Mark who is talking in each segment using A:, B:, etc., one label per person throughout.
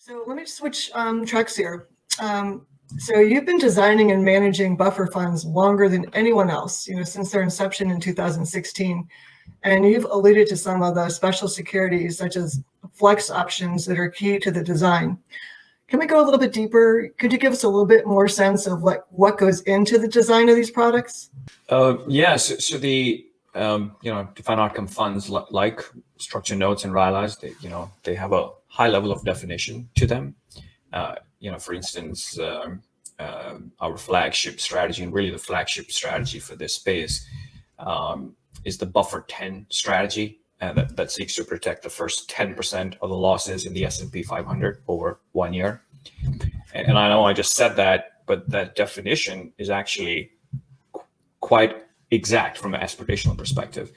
A: So let me switch tracks here. So you've been designing and managing buffer funds longer than anyone else, since their inception in 2016. And you've alluded to some of the special securities, such as flex options, that are key to the design. Can we go a little bit deeper? Could you give us a little bit more sense of what goes into the design of these products?
B: Yes. So the defined outcome funds like structured notes and RILAs, they have a high level of definition to them. For instance, our flagship strategy, and really the flagship strategy for this space, is the Buffer 10 strategy, that seeks to protect the first 10% of the losses in the S&P 500 over 1 year. And I know I just said that, but that definition is actually quite exact from an aspirational perspective.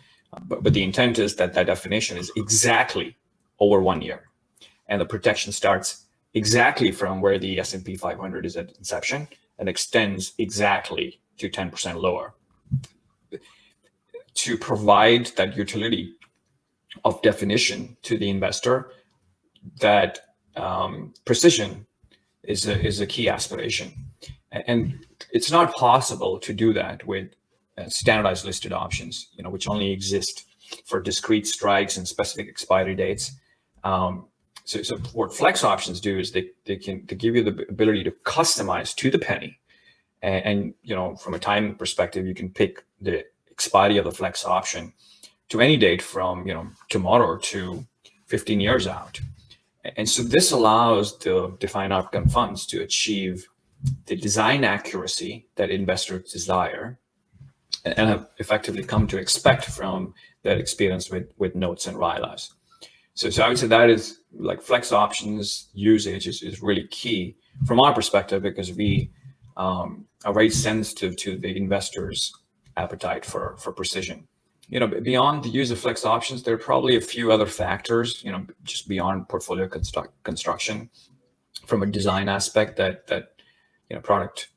B: But the intent is that definition is exactly over 1 year, and the protection starts exactly from where the S&P 500 is at inception and extends exactly to 10% lower, to provide that utility of definition to the investor. That precision is a key aspiration, and it's not possible to do that with standardized listed options, which only exist for discrete strikes and specific expiry dates. So what flex options do is they give you the ability to customize to the penny, and from a time perspective, you can pick the expiry of the flex option to any date from tomorrow to 15 years out. And so this allows the defined outcome funds to achieve the design accuracy that investors desire and have effectively come to expect from that experience with notes and RILAs. So I would say that is like flex options usage is really key from our perspective, because we are very sensitive to the investors' appetite for precision. Beyond the use of flex options, there are probably a few other factors, just beyond portfolio construction, from a design aspect that product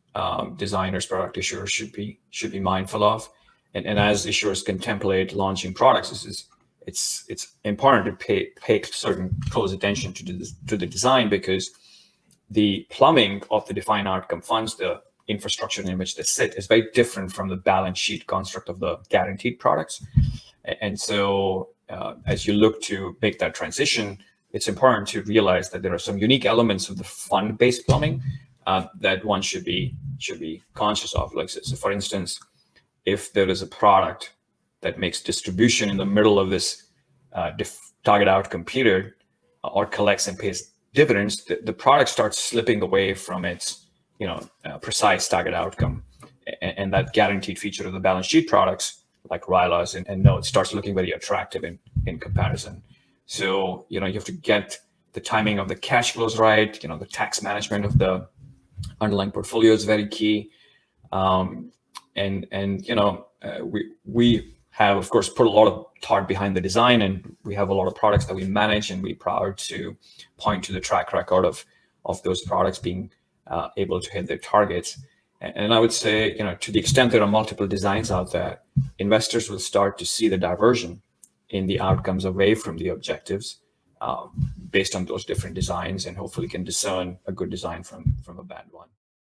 B: designers, product issuers should be mindful of. And as issuers contemplate launching products, it's important to pay certain close attention to the design, because the plumbing of the defined outcome funds, the infrastructure in which they sit, is very different from the balance sheet construct of the guaranteed products. And so as you look to make that transition, it's important to realize that there are some unique elements of the fund-based plumbing that one should be conscious of. Like, so for instance, if there is a product that makes distribution in the middle of this target outcome period, or collects and pays dividends, the product starts slipping away from its precise target outcome, and that guaranteed feature of the balance sheet products like RILAs and notes starts looking very attractive in comparison. So you have to get the timing of the cash flows right. The tax management of the underlying portfolio is very key. We have, of course, put a lot of thought behind the design, and we have a lot of products that we manage, and we're proud to point to the track record of those products being able to hit their targets. And I would say, to the extent there are multiple designs out there, investors will start to see the diversion in the outcomes away from the objectives based on those different designs, and hopefully can discern a good design from a bad one.